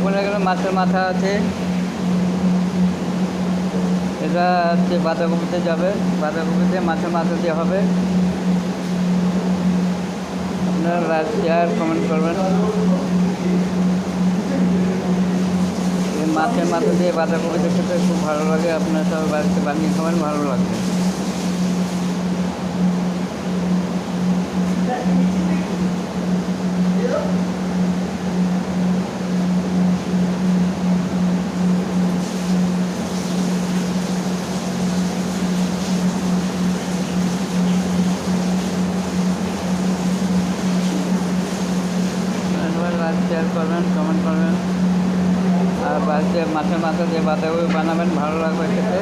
ওখানে গেলে মাছের মাথা আছে, এটা হচ্ছে বাঁধাকপিতে যাবে, বাঁধাকপিতে মাছের মাথা দিয়ে হবে। আপনারা লাইক শেয়ার কমেন্ট করবেন। এই মাছের মাথা দিয়ে বাঁধাকপিতে খেতে খুব ভালো লাগে, আপনারা সবাই বাড়িতে বানিয়ে খাবেন, ভালো লাগবে। লাইক শেয়ার করবেন, কমেন্ট করবেন, আর বাড়িতে মাছের মাথা দিয়ে বাঁধাকপি বানাবেন, ভালো লাগবে খেতে।